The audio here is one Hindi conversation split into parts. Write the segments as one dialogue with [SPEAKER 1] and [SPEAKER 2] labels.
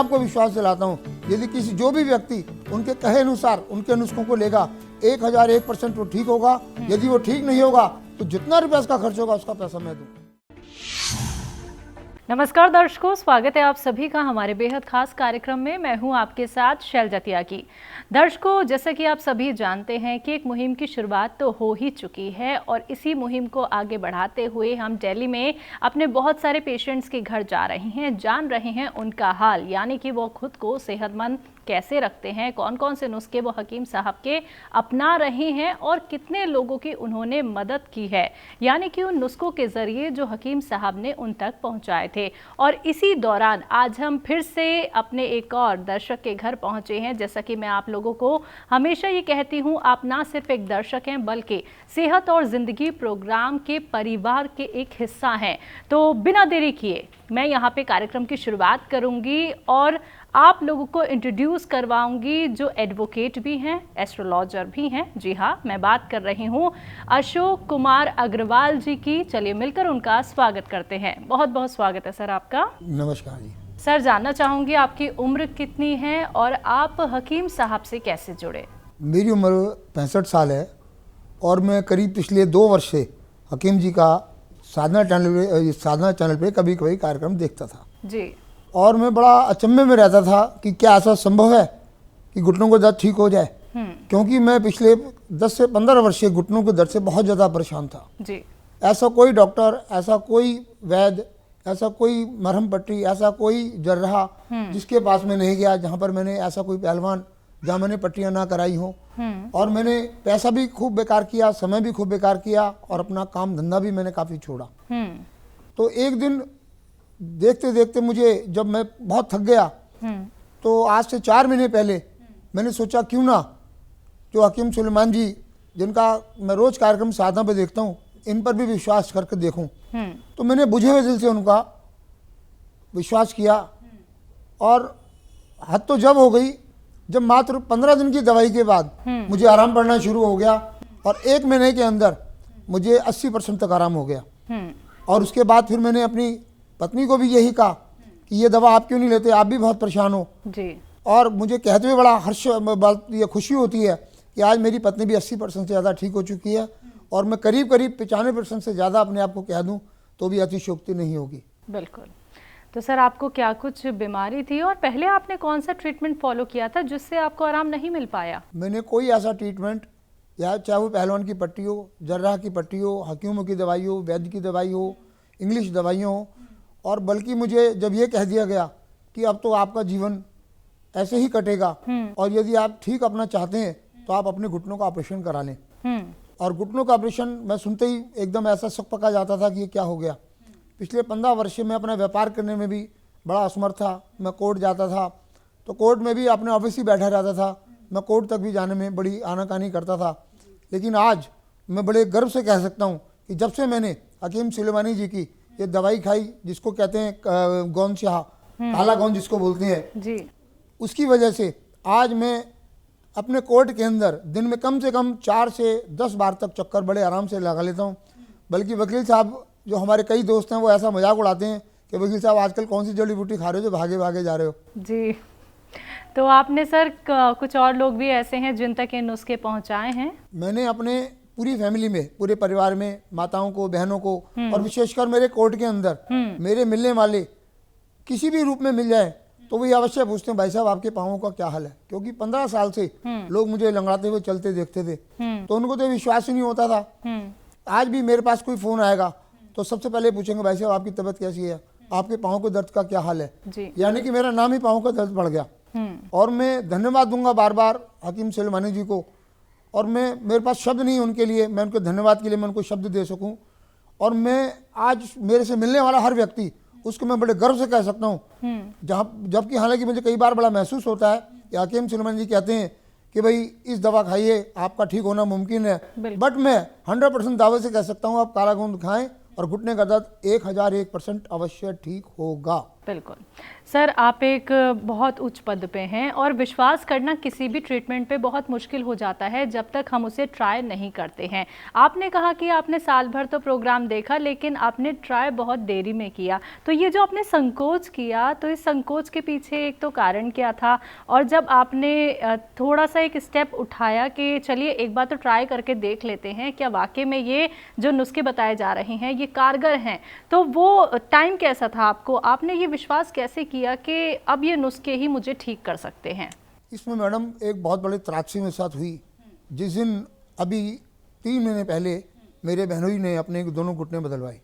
[SPEAKER 1] आपको विश्वास दिलाता हूँ, यदि किसी जो भी व्यक्ति उनके कहे अनुसार उनके नुस्खों को लेगा 1001% वो ठीक होगा। यदि वो ठीक नहीं होगा तो जितना रुपया उसका खर्च होगा उसका पैसा मैं दूँ।
[SPEAKER 2] नमस्कार दर्शकों, स्वागत है आप सभी का हमारे बेहद खास कार्यक्रम में। मैं हूं आपके साथ शैलजा त्यागी। दर्शकों, जैसा कि आप सभी जानते हैं कि एक मुहिम की शुरुआत तो हो ही चुकी है और इसी मुहिम को आगे बढ़ाते हुए हम दिल्ली में अपने बहुत सारे पेशेंट्स के घर जा रहे हैं, जान रहे हैं उनका हाल, यानी कि वो खुद को सेहतमंद कैसे रखते हैं, कौन कौन से नुस्खे वो हकीम साहब के अपना रहे हैं और कितने लोगों की उन्होंने मदद की है, यानी कि उन नुस्खों के जरिए जो हकीम साहब ने उन तक पहुंचाए थे। और इसी दौरान आज हम फिर से अपने एक और दर्शक के घर पहुंचे हैं। जैसा कि मैं आप लोगों को हमेशा ये कहती हूँ, आप ना सिर्फ एक दर्शक हैं बल्कि सेहत और जिंदगी प्रोग्राम के परिवार के एक हिस्सा हैं। तो बिना देरी किए मैं यहाँ पे कार्यक्रम की शुरुआत करूँगी और आप लोगों को इंट्रोड्यूस करवाऊंगी जो एडवोकेट भी हैं, एस्ट्रोलॉजर भी हैं। जी हाँ, मैं बात कर रही हूँ अशोक कुमार अग्रवाल जी की। चलिए मिलकर उनका स्वागत करते हैं। बहुत बहुत स्वागत है सर आपका।
[SPEAKER 1] नमस्कार जी।
[SPEAKER 2] सर, जानना चाहूँगी आपकी उम्र कितनी है और आप हकीम साहब से कैसे जुड़े?
[SPEAKER 1] मेरी उम्र 65 साल है और मैं करीब पिछले 2 वर्ष से हकीम जी का साधना चैनल पे कभी कभी कार्यक्रम देखता था
[SPEAKER 2] जी।
[SPEAKER 1] और मैं बड़ा अचंभे में रहता था कि क्या ऐसा संभव है कि घुटनों को दर्द ठीक हो जाए, क्योंकि मैं पिछले 10 से 15 वर्ष से घुटनों के दर्द से बहुत ज़्यादा परेशान था
[SPEAKER 2] जी।
[SPEAKER 1] ऐसा कोई डॉक्टर, ऐसा कोई वैद्य, ऐसा कोई मरहम पट्टी, ऐसा कोई जर्राह जिसके पास मैं नहीं गया, जहाँ पर मैंने ऐसा कोई पहलवान जहाँ मैंने पट्टियाँ ना कराई हों। और मैंने पैसा भी खूब बेकार किया, समय भी खूब बेकार किया और अपना काम धंधा भी मैंने काफ़ी छोड़ा। तो एक दिन देखते देखते मुझे, जब मैं बहुत थक गया, तो आज से 4 महीने पहले मैंने सोचा क्यों ना जो हकीम सुलेमान जी, जिनका मैं रोज कार्यक्रम साधना पे देखता हूँ, इन पर भी विश्वास करके देखूं। तो मैंने बुझे हुए दिल से उनका विश्वास किया और हद तो जब हो गई जब मात्र 15 दिन की दवाई के बाद मुझे आराम पड़ना शुरू हो गया और 1 महीने के अंदर मुझे 80% तक आराम हो गया। और उसके बाद फिर मैंने अपनी पत्नी को भी यही कहा कि ये दवा आप क्यों नहीं लेते, आप भी बहुत परेशान हो
[SPEAKER 2] जी।
[SPEAKER 1] और मुझे कहते हुए बड़ा हर्ष, ये खुशी होती है कि आज मेरी पत्नी भी 80% से ज़्यादा ठीक हो चुकी है और मैं करीब 95% से ज़्यादा अपने आप को कह दूं तो भी अतिशयोक्ति नहीं होगी।
[SPEAKER 2] बिल्कुल। तो सर, आपको क्या कुछ बीमारी थी और पहले आपने कौन सा ट्रीटमेंट फॉलो किया था जिससे आपको आराम नहीं मिल पाया?
[SPEAKER 1] मैंने कोई ऐसा ट्रीटमेंट, या चाहे वो पहलवान की पट्टी हो, जर्राह की पट्टी हो, हकीमों की दवाई हो, वैद्य की दवाई हो, इंग्लिश दवाइयाँ हो, और बल्कि मुझे जब ये कह दिया गया कि अब तो आपका जीवन ऐसे ही कटेगा और यदि आप ठीक अपना चाहते हैं तो आप अपने घुटनों का ऑपरेशन करा लें। और घुटनों का ऑपरेशन मैं सुनते ही एकदम ऐसा शक पका जाता था कि ये क्या हो गया। पिछले 15 वर्ष से मैं अपना व्यापार करने में भी बड़ा असमर्थ था। मैं कोर्ट जाता था तो कोर्ट में भी अपने ऑफिस ही बैठा रहता था, मैं कोर्ट तक भी जाने में बड़ी आनाकानी करता था। लेकिन आज मैं बड़े गर्व से कह सकता हूँ कि जब से मैंने हकीम सुलेमानी जी की ये दवाई खाई, जिसको कहते हैं गौन शाह, काला गौन जिसको बोलते हैं
[SPEAKER 2] जी,
[SPEAKER 1] उसकी वजह से आज मैं अपने कोर्ट के अंदर दिन में कम से कम 4 से 10 बार तक चक्कर बड़े आराम से लगा लेता हूँ। बल्कि वकील साहब, जो हमारे कई दोस्त हैं, वो ऐसा मजाक उड़ाते हैं कि वकील साहब आजकल कौन सी जड़ी बूटी खा रहे हो जो भागे भागे जा रहे हो।
[SPEAKER 2] जी। तो आपने सर कुछ और लोग भी ऐसे हैं जिन तक ये नुस्खे पहुंचाए हैं? मैंने
[SPEAKER 1] अपने पूरी फैमिली में, पूरे परिवार में, माताओं को, बहनों को और विशेषकर मेरे कोर्ट के अंदर मेरे मिलने वाले किसी भी रूप में मिल जाए तो वही अवश्य पूछते हैं, भाई साहब आपके पाँवों का क्या हाल है। क्योंकि 15 साल से लोग मुझे लंगड़ाते हुए चलते देखते थे तो उनको तो विश्वास ही नहीं होता था। आज भी मेरे पास कोई फोन आएगा तो सबसे पहले पूछेंगे, भाई साहब आपकी तबीयत कैसी है, आपके पाँव के दर्द का क्या हाल है। यानी कि मेरा नाम ही पाँव का दर्द बढ़ गया। और मैं धन्यवाद दूंगा बार बार हकीम सुलेमानी जी को, और मेरे पास शब्द नहीं उनके लिए, मैं उनके धन्यवाद के लिए मैं उनको शब्द दे सकूं। और मैं आज मेरे से मिलने वाला हर व्यक्ति, उसको मैं बड़े गर्व से कह सकता हूँ, जबकि हालांकि मुझे कई बार बड़ा महसूस होता है कि हकीम सुलेमानी जी कहते हैं कि भाई इस दवा खाइए आपका ठीक होना मुमकिन है, बट मैं 100% दावे से कह सकता हूँ आप काला गोंद खाएं और घुटने का दर्द 1001% अवश्य ठीक होगा।
[SPEAKER 2] बिल्कुल सर, आप एक बहुत उच्च पद पे हैं और विश्वास करना किसी भी ट्रीटमेंट पे बहुत मुश्किल हो जाता है जब तक हम उसे ट्राई नहीं करते हैं। आपने कहा कि आपने साल भर तो प्रोग्राम देखा, लेकिन आपने ट्राई बहुत देरी में किया। तो ये जो आपने संकोच किया, तो इस संकोच के पीछे एक तो कारण क्या था, और जब आपने थोड़ा सा एक स्टेप उठाया कि चलिए एक बार तो ट्राई करके देख लेते हैं क्या वाकई में ये जो नुस्खे बताए जा रहे हैं ये कारगर हैं, तो वो टाइम कैसा था आपको? आपने ये विश्वास कैसे किया कि अब ये नुस्खे ही मुझे ठीक कर सकते हैं?
[SPEAKER 1] इसमें मैडम एक बहुत बड़ी त्रासदी मेरे साथ हुई। जिस दिन अभी 3 महीने पहले मेरे बहनोई ने अपने दोनों घुटने बदलवाए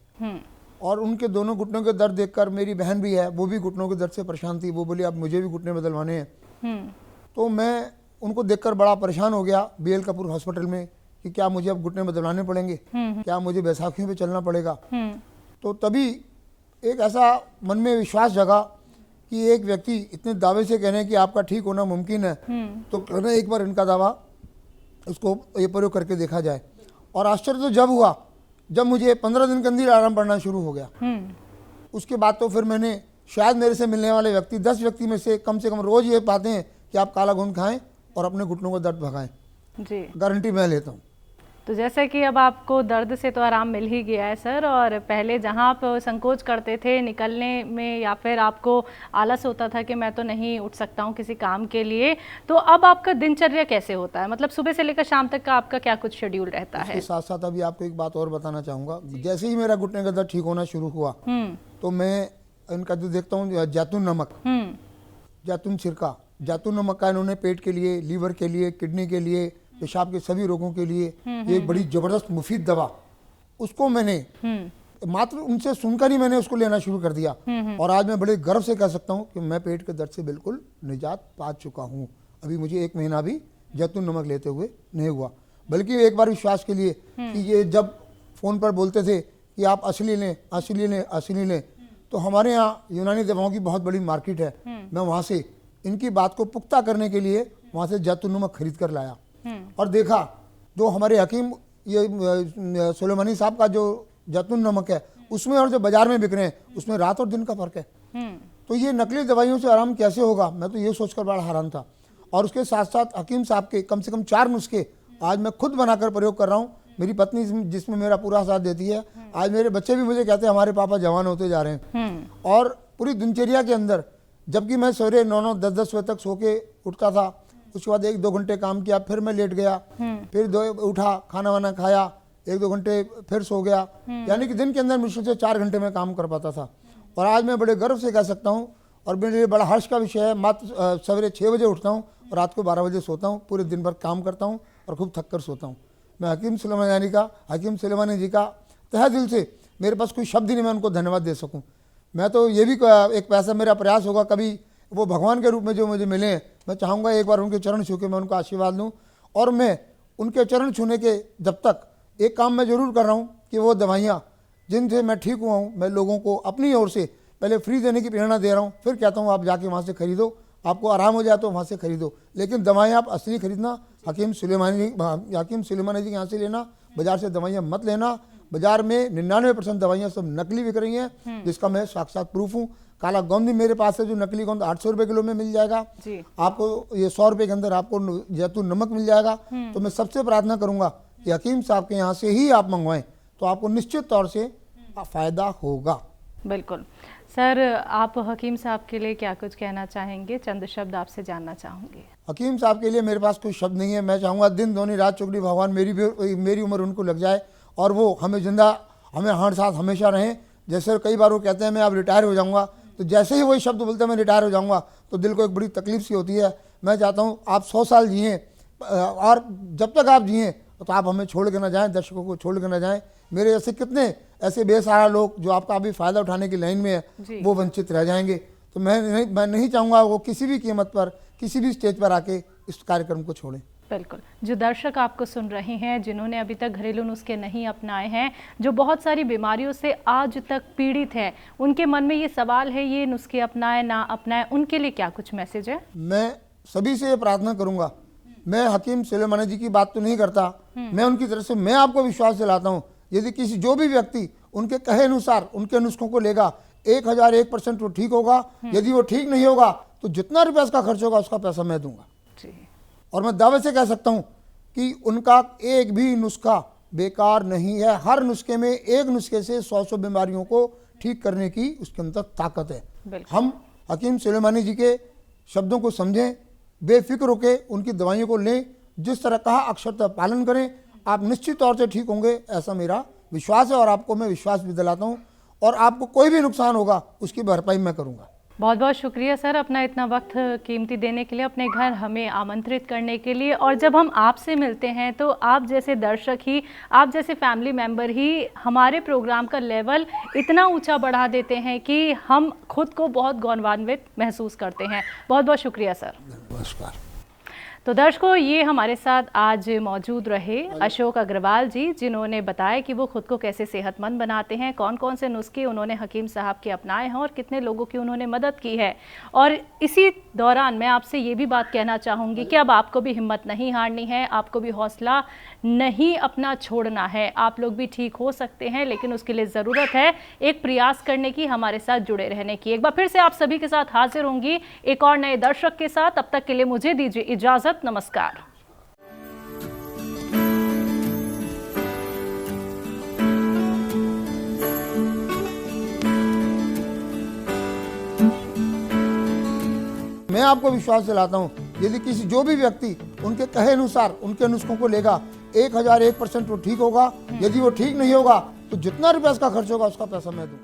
[SPEAKER 1] और उनके दोनों घुटनों के दर्द देखकर, मेरी बहन भी है वो भी घुटनों के दर्द से परेशान थी, वो बोली अब मुझे भी घुटने बदलवाने हैं। तो मैं उनको देखकर बड़ा परेशान हो गया BL कपूर हॉस्पिटल में कि क्या मुझे अब घुटने बदलवाने पड़ेंगे, क्या मुझे बैसाखियों पे चलना पड़ेगा। तो तभी एक ऐसा मन में विश्वास जगा कि एक व्यक्ति इतने दावे से कह रहे हैं कि आपका ठीक होना मुमकिन है, तो क्यों ना एक बार इनका दावा उसको ये प्रयोग करके देखा जाए। और आश्चर्य तो जब हुआ जब मुझे 15 दिन के अंदर आराम पड़ना शुरू हो गया। उसके बाद तो फिर मैंने, शायद मेरे से मिलने वाले व्यक्ति 10 व्यक्ति में से कम रोज ये पाते हैं कि आप काला घुन खाएं और अपने घुटनों का दर्द भगाएं।
[SPEAKER 2] जी,
[SPEAKER 1] गारंटी मैं लेता हूँ।
[SPEAKER 2] तो जैसे कि अब आपको दर्द से तो आराम मिल ही गया है सर, और पहले जहां आप संकोच करते थे निकलने में या फिर आपको आलस होता था कि मैं तो नहीं उठ सकता हूं किसी काम के लिए, तो अब आपका दिनचर्या कैसे होता है? मतलब सुबह से लेकर शाम तक का आपका क्या कुछ शेड्यूल रहता है?
[SPEAKER 1] इसके साथ साथ अभी आपको एक बात और बताना चाहूँगा। जैसे ही मेरा घुटने का दर्द ठीक होना शुरू हुआ तो मैं इनका जो देखता हूँ जैतून नमक, जैतून सिरका, जैतून नमक का इन्होंने पेट के लिए, लीवर के लिए, किडनी के लिए, पेशाब के सभी रोगों के लिए एक बड़ी जबरदस्त मुफीद दवा, उसको मैंने मात्र उनसे सुनकर ही मैंने उसको लेना शुरू कर दिया। और आज मैं बड़े गर्व से कह सकता हूँ कि मैं पेट के दर्द से बिल्कुल निजात पा चुका हूँ। अभी मुझे 1 महीना भी जैतून नमक लेते हुए नहीं हुआ। बल्कि एक बार विश्वास के लिए कि ये जब फ़ोन पर बोलते थे कि आप असली लें, असली लें, असली लें, तो हमारे यहाँ यूनानी दवाओं की बहुत बड़ी मार्केट है। मैं वहाँ से इनकी बात को पुख्ता करने के लिए वहाँ से जैतून नमक खरीद कर लाया और देखा जो हमारे हकीम ये सुलेमानी साहब का जो जैतून नमक है उसमें और जो बाजार में बिक रहे हैं उसमें रात और दिन का फर्क है। तो ये नकली दवाइयों से आराम कैसे होगा, मैं तो ये सोचकर बड़ा हैरान था। और उसके साथ साथ हकीम साहब के कम से कम 4 नुस्खे आज मैं खुद बनाकर प्रयोग कर रहा हूँ। मेरी पत्नी जिसमें मेरा पूरा साथ देती है। आज मेरे बच्चे भी मुझे कहते हैं हमारे पापा जवान होते जा रहे हैं। और पूरी दिनचर्या के अंदर, जबकि मैं सवेरे 9-9, 10-10 बजे तक सो के उठता था, उसके बाद 1-2 घंटे काम किया, फिर मैं लेट गया, फिर उठा, खाना वाना खाया, 1-2 घंटे फिर सो गया, यानी कि दिन के अंदर मुश्किल से 4 घंटे में काम कर पाता था। और आज मैं बड़े गर्व से कह सकता हूँ और मेरे लिए बड़ा हर्ष का विषय है, मात्र सवेरे 6 बजे उठता हूँ और रात को 12 बजे सोता हूँ। पूरे दिन भर काम करता हूँ और खूब थक कर सोता हूँ। मैं हकीम सुलेमानी जी का तहे दिल से, मेरे पास कोई शब्द ही नहीं मैं उनको धन्यवाद दे सकूँ। मैं तो ये भी एक पैसा मेरा प्रयास होगा, कभी वो भगवान के रूप में जो मुझे मिले हैं, मैं चाहूँगा एक बार उनके चरण छू के मैं उनको आशीर्वाद लूँ। और मैं उनके चरण छूने के जब तक एक काम मैं ज़रूर कर रहा हूँ कि वो दवाइयाँ जिनसे मैं ठीक हुआ हूँ, मैं लोगों को अपनी ओर से पहले फ्री देने की प्रेरणा दे रहा हूँ। फिर कहता हूँ आप जाके वहाँ से खरीदो, आपको आराम हो जाए तो वहाँ से खरीदो, लेकिन दवाएँ आप असली खरीदना, हकीम सुलेमानी जी के यहाँ से लेना, बाजार से दवाइयाँ मत लेना। बाजार में 99% दवाइयाँ सब नकली बिक रही हैं, जिसका मैं साक्षात प्रूफ हूँ। काला गोंद भी मेरे पास है, जो नकली गोंद 800 रुपये किलो में मिल जाएगा जी। आपको ये 100 रुपये के अंदर आपको जैतून नमक मिल जाएगा। तो मैं सबसे प्रार्थना करूंगा कि हकीम साहब के यहाँ से ही आप मंगवाएं, तो आपको निश्चित तौर से फायदा होगा।
[SPEAKER 2] बिल्कुल सर, आप हकीम साहब के लिए क्या कुछ कहना चाहेंगे? चंद शब्द आपसे जानना चाहूँगी।
[SPEAKER 1] हकीम साहब के लिए मेरे पास कोई शब्द नहीं है। मैं चाहूँगा दिन दोनी रात चौगनी भगवान मेरी उम्र उनको लग जाए और वो हमें जिंदा, हमें हर साथ हमेशा रहें। जैसे कई बार वो कहते हैं मैं अब रिटायर हो जाऊँगा, तो जैसे ही वही शब्द बोलते हैं मैं रिटायर हो जाऊँगा, तो दिल को एक बड़ी तकलीफ सी होती है। मैं चाहता हूँ आप 100 साल जिए, और जब तक आप जिए तो आप हमें छोड़ के ना जाएं, दर्शकों को छोड़ के ना जाएं। मेरे ऐसे कितने ऐसे बेसहारा लोग जो आपका अभी फ़ायदा उठाने की लाइन में है, वो वंचित रह जाएंगे। तो मैं नहीं चाहूँगा वो किसी भी कीमत पर, किसी भी स्टेज पर आके इस कार्यक्रम को छोड़ें।
[SPEAKER 2] बिल्कुल, जो दर्शक आपको सुन रहे हैं, जिन्होंने अभी तक घरेलू नुस्खे नहीं अपनाए हैं, जो बहुत सारी बीमारियों से आज तक पीड़ित हैं, उनके मन में ये सवाल है ये नुस्खे अपनाएं ना अपनाएं, उनके लिए क्या कुछ मैसेज है?
[SPEAKER 1] मैं सभी से ये प्रार्थना करूंगा, मैं हकीम सुलेमानी जी की बात तो नहीं करता, मैं उनकी तरफ से मैं आपको विश्वास दिलाता हूँ, यदि किसी जो भी व्यक्ति उनके कहे अनुसार उनके नुस्खों को लेगा, 1001% वो ठीक होगा। यदि वो ठीक नहीं होगा तो जितना रुपया इसका खर्च होगा उसका पैसा मैं दूंगा।
[SPEAKER 2] जी।
[SPEAKER 1] और मैं दावे से कह सकता हूं कि उनका एक भी नुस्खा बेकार नहीं है। हर नुस्खे में एक नुस्खे से 100 बीमारियों को ठीक करने की उसके अंदर ताकत है। हम हकीम सुलेमानी जी के शब्दों को समझें, बेफिक्र होकर उनकी दवाइयों को लें, जिस तरह कहा अक्षरतः पालन करें, आप निश्चित तौर से ठीक होंगे, ऐसा मेरा विश्वास है। और आपको मैं विश्वास भी दिलाता हूँ। और आपको कोई भी नुकसान होगा उसकी भरपाई मैं करूँगा।
[SPEAKER 2] बहुत बहुत शुक्रिया सर, अपना इतना वक्त कीमती देने के लिए, अपने घर हमें आमंत्रित करने के लिए। और जब हम आपसे मिलते हैं तो आप जैसे दर्शक ही, आप जैसे फैमिली मेंबर ही हमारे प्रोग्राम का लेवल इतना ऊंचा बढ़ा देते हैं कि हम खुद को बहुत गौरवान्वित महसूस करते हैं। बहुत बहुत शुक्रिया सर।
[SPEAKER 1] नमस्कार।
[SPEAKER 2] तो दर्शकों, ये हमारे साथ आज मौजूद रहे अशोक अग्रवाल जी, जिन्होंने बताया कि वो खुद को कैसे सेहतमंद बनाते हैं, कौन कौन से नुस्खे उन्होंने हकीम साहब के अपनाए हैं और कितने लोगों की उन्होंने मदद की है। और इसी दौरान मैं आपसे ये भी बात कहना चाहूँगी कि अब आपको भी हिम्मत नहीं हारनी है, आपको भी हौसला नहीं अपना छोड़ना है। आप लोग भी ठीक हो सकते हैं, लेकिन उसके लिए ज़रूरत है एक प्रयास करने की, हमारे साथ जुड़े रहने की। एक बार फिर से आप सभी के साथ हाजिर होंगी एक और नए दर्शक के साथ। तब तक के लिए मुझे दीजिए इजाज़त। नमस्कार।
[SPEAKER 1] मैं आपको विश्वास दिलाता हूं, यदि किसी जो भी व्यक्ति उनके कहे अनुसार उनके नुस्खों को लेगा, 1001% वो ठीक होगा। यदि वो ठीक नहीं होगा तो जितना रुपया इसका खर्च होगा उसका पैसा मैं दूं।